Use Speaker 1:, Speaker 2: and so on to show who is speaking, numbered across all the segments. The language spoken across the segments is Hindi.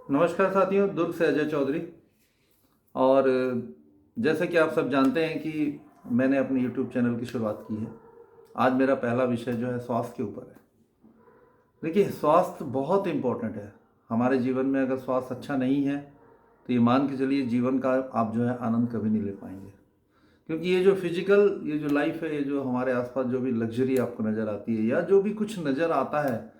Speaker 1: नमस्कार साथियों, दुर्ग से अजय चौधरी। और जैसे कि आप सब जानते हैं कि मैंने अपने यूट्यूब चैनल की शुरुआत की है। आज मेरा पहला विषय जो है स्वास्थ्य के ऊपर है। देखिए, स्वास्थ्य बहुत इम्पोर्टेंट है हमारे जीवन में। अगर स्वास्थ्य अच्छा नहीं है तो ये मान के चलिए जीवन का आप जो है आनंद कभी नहीं ले पाएंगे। क्योंकि ये जो फिजिकल, ये जो लाइफ है, ये जो हमारे आसपास जो भी लग्जरी आपको नज़र आती है या जो भी कुछ नज़र आता है,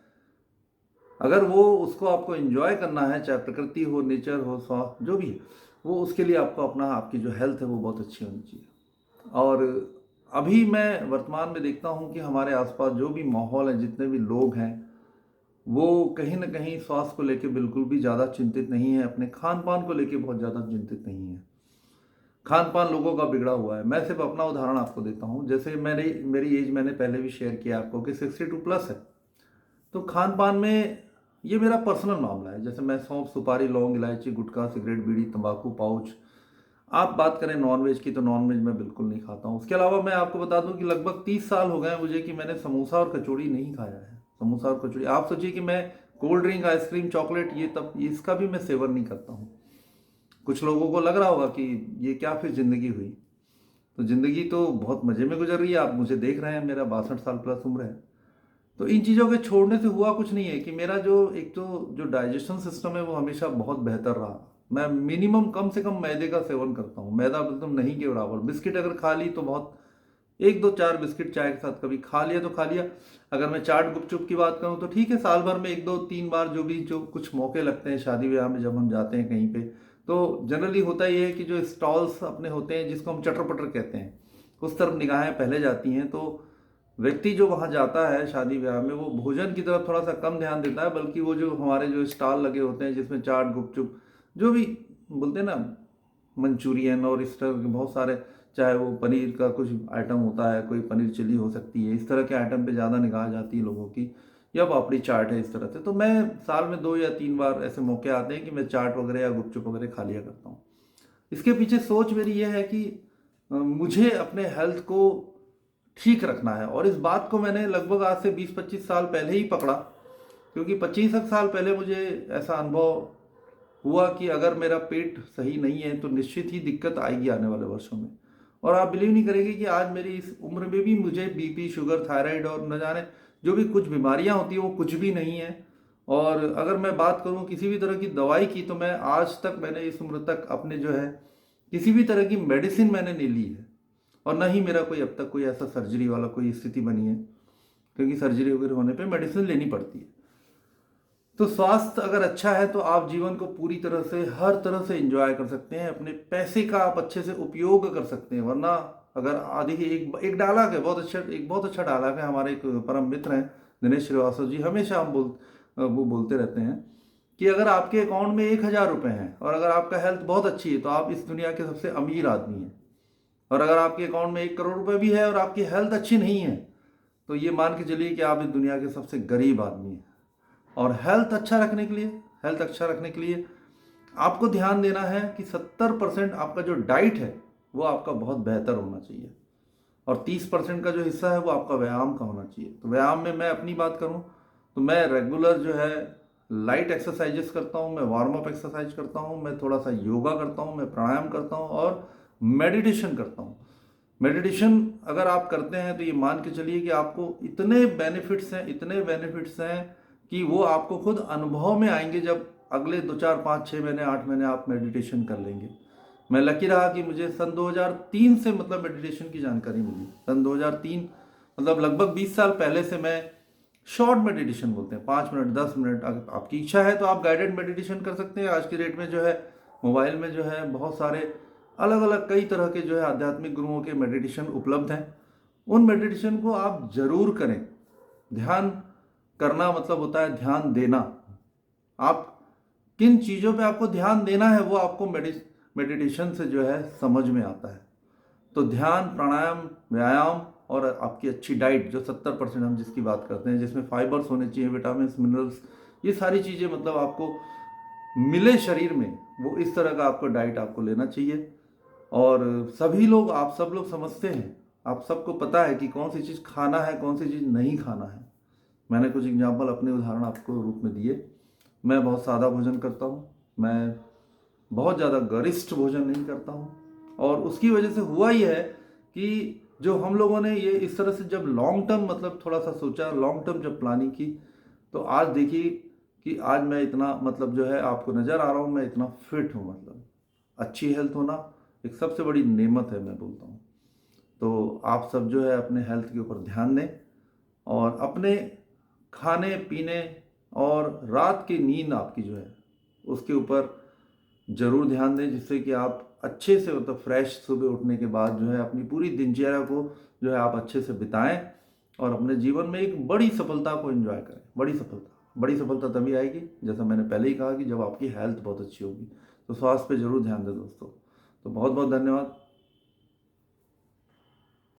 Speaker 1: अगर वो उसको आपको एंजॉय करना है, चाहे प्रकृति हो, नेचर हो, स्वास्थ्य जो भी है, वो उसके लिए आपको अपना, आपकी जो हेल्थ है वो बहुत अच्छी होनी चाहिए। और अभी मैं वर्तमान में देखता हूँ कि हमारे आसपास जो भी माहौल है, जितने भी लोग हैं, वो कहीं ना कहीं स्वास्थ्य को लेके बिल्कुल भी ज़्यादा चिंतित नहीं है, अपने खान पान को लेके बहुत ज़्यादा चिंतित नहीं है। खान पान लोगों का बिगड़ा हुआ है। मैं सिर्फ अपना उदाहरण आपको देता हूँ। जैसे मेरी एज मैंने पहले भी शेयर किया आपको कि 62+ है। तो खान पान में ये मेरा पर्सनल मामला है। जैसे मैं सौंफ, सुपारी, लौंग, इलायची, गुटखा, सिगरेट, बीड़ी, तंबाकू पाउच, आप बात करें नॉनवेज की तो नॉनवेज मैं बिल्कुल नहीं खाता हूँ। उसके अलावा मैं आपको बता दूं कि लगभग 30 साल हो गए मुझे कि मैंने समोसा और कचौड़ी नहीं खाया है। समोसा और कचौड़ी, आप सोचिए कि मैं कोल्ड ड्रिंक, आइसक्रीम, चॉकलेट, ये तब इसका भी मैं सेवन नहीं करता हूँ। कुछ लोगों को लग रहा होगा कि ये क्या फिर ज़िंदगी हुई। तो ज़िंदगी तो बहुत मज़े में गुजर रही है। आप मुझे देख रहे हैं, मेरा 62 साल प्लस उम्र है। तो इन चीज़ों के छोड़ने से हुआ कुछ नहीं है कि मेरा जो एक तो जो डाइजेशन सिस्टम है वो हमेशा बहुत बेहतर रहा। मैं मिनिमम कम से कम मैदे का सेवन करता हूँ। मैदा एकदम नहीं के बराबर। बिस्किट अगर खा ली तो बहुत, एक दो चार बिस्किट चाय के साथ कभी खा लिया तो खा लिया। अगर मैं चाट गुपचुप की बात करूँ तो ठीक है, साल भर में एक दो तीन बार जो भी जो कुछ मौके लगते हैं शादी ब्याह में, जब हम जाते हैं कहीं पे, तो जनरली होता ये है कि जो स्टॉल्स अपने होते हैं जिसको हम चटर पटर कहते हैं, उस तरफ निगाहें पहले जाती हैं। तो व्यक्ति जो वहाँ जाता है शादी ब्याह में, वो भोजन की तरफ थोड़ा सा कम ध्यान देता है, बल्कि वो जो हमारे जो स्टॉल लगे होते हैं जिसमें चाट गुपचुप जो भी बोलते हैं ना, मंचूरियन और इस तरह के बहुत सारे, चाहे वो पनीर का कुछ आइटम होता है, कोई पनीर चिली हो सकती है, इस तरह के आइटम पे ज़्यादा निगाह जाती है लोगों की, या पापड़ी चाट है इस तरह से। तो मैं साल में 2 या 3 बार ऐसे मौके आते हैं कि मैं चाट वगैरह या गुपचुप वगैरह खा लिया करता हूँ। इसके पीछे सोच मेरी यह है कि मुझे अपने हेल्थ को ठीक रखना है। और इस बात को मैंने लगभग आज से 20-25 साल पहले ही पकड़ा। क्योंकि 25 साल पहले मुझे ऐसा अनुभव हुआ कि अगर मेरा पेट सही नहीं है तो निश्चित ही दिक्कत आएगी आने वाले वर्षों में। और आप बिलीव नहीं करेंगे कि आज मेरी इस उम्र में भी मुझे बीपी, शुगर, थायराइड और न जाने जो भी कुछ बीमारियां होती है वो कुछ भी नहीं है। और अगर मैं बात करूं किसी भी तरह की दवाई की, तो मैं आज तक, मैंने इस उम्र तक अपने जो है किसी भी तरह की मेडिसिन मैंने नहीं ली है। और ना ही मेरा कोई अब तक कोई ऐसा सर्जरी वाला कोई स्थिति बनी है, क्योंकि सर्जरी वगैरह होने पे मेडिसिन लेनी पड़ती है। तो स्वास्थ्य अगर अच्छा है तो आप जीवन को पूरी तरह से, हर तरह से एंजॉय कर सकते हैं। अपने पैसे का आप अच्छे से उपयोग कर सकते हैं। वरना अगर आधी ही एक एक डायलॉग है, बहुत अच्छा डायलॉग है। हमारे एक परम मित्र हैं दिनेश श्रीवास्तव जी, हमेशा वो बोलते रहते हैं कि अगर आपके अकाउंट में 1,000 रुपये हैं और अगर आपका हेल्थ बहुत अच्छी है तो आप इस दुनिया के सबसे अमीर आदमी हैं। और अगर आपके अकाउंट में 1 करोड़ रुपए भी है और आपकी हेल्थ अच्छी नहीं है, तो ये मान के चलिए कि आप इस दुनिया के सबसे गरीब आदमी हैं। और हेल्थ अच्छा रखने के लिए आपको ध्यान देना है कि 70% आपका जो डाइट है वो आपका बहुत बेहतर होना चाहिए, और 30% का जो हिस्सा है वो आपका व्यायाम का होना चाहिए। तो व्यायाम में मैं अपनी बात करूं तो मैं रेगुलर जो है लाइट एक्सरसाइजेस करता हूं, मैं वार्म अप एक्सरसाइज करता हूं, मैं थोड़ा सा योगा करता हूं, मैं प्राणायाम करता हूं और मेडिटेशन करता हूं। मेडिटेशन अगर आप करते हैं तो ये मान के चलिए कि आपको इतने बेनिफिट्स हैं कि वो आपको खुद अनुभव में आएंगे जब अगले 2 4 5 6 महीने 8 महीने आप मेडिटेशन कर लेंगे। मैं लकी रहा कि मुझे सन 2003 से मतलब मेडिटेशन की जानकारी मिली। सन 2003 मतलब लगभग 20 साल पहले से मैं शॉर्ट मेडिटेशन बोलते हैं, 5 मिनट, 10 मिनट, अगर आपकी इच्छा है तो आप गाइडेड मेडिटेशन कर सकते हैं। आज की डेट में जो है मोबाइल में जो है बहुत सारे अलग अलग कई तरह के जो है आध्यात्मिक गुरुओं के मेडिटेशन उपलब्ध हैं। उन मेडिटेशन को आप जरूर करें। ध्यान करना मतलब होता है ध्यान देना। आप किन चीज़ों पे आपको ध्यान देना है वो आपको मेडिटेशन से जो है समझ में आता है। तो ध्यान, प्राणायाम, व्यायाम और आपकी अच्छी डाइट, जो 70% हम जिसकी बात करते हैं, जिसमें फाइबर्स होने चाहिए, विटामिन, मिनरल्स, ये सारी चीज़ें मतलब आपको मिले शरीर में, वो इस तरह का आपको डाइट आपको लेना चाहिए। और सभी लोग, आप सब लोग समझते हैं, आप सबको पता है कि कौन सी चीज़ खाना है, कौन सी चीज़ नहीं खाना है। मैंने कुछ एग्जाम्पल अपने उदाहरण आपको रूप में दिए। मैं बहुत सादा भोजन करता हूँ। मैं बहुत ज़्यादा गरिष्ठ भोजन नहीं करता हूँ। और उसकी वजह से हुआ ही है कि जो हम लोगों ने ये इस तरह से जब लॉन्ग टर्म मतलब थोड़ा सा सोचा, लॉन्ग टर्म जब प्लानिंग की, तो आज देखिए कि आज मैं इतना मतलब जो है आपको नज़र आ रहा हूँ, मैं इतना फिट हूँ। मतलब अच्छी हेल्थ होना एक सबसे बड़ी नेमत है, मैं बोलता हूँ। तो आप सब जो है अपने हेल्थ के ऊपर ध्यान दें और अपने खाने पीने और रात की नींद आपकी जो है उसके ऊपर ज़रूर ध्यान दें, जिससे कि आप अच्छे से मतलब फ्रेश सुबह उठने के बाद जो है अपनी पूरी दिनचर्या को जो है आप अच्छे से बिताएं और अपने जीवन में एक बड़ी सफलता को एंजॉय करें। बड़ी सफलता तभी आएगी, जैसा मैंने पहले ही कहा, कि जब आपकी हेल्थ बहुत अच्छी होगी। तो स्वास्थ्य पे ज़रूर ध्यान दें दोस्तों। तो बहुत बहुत धन्यवाद।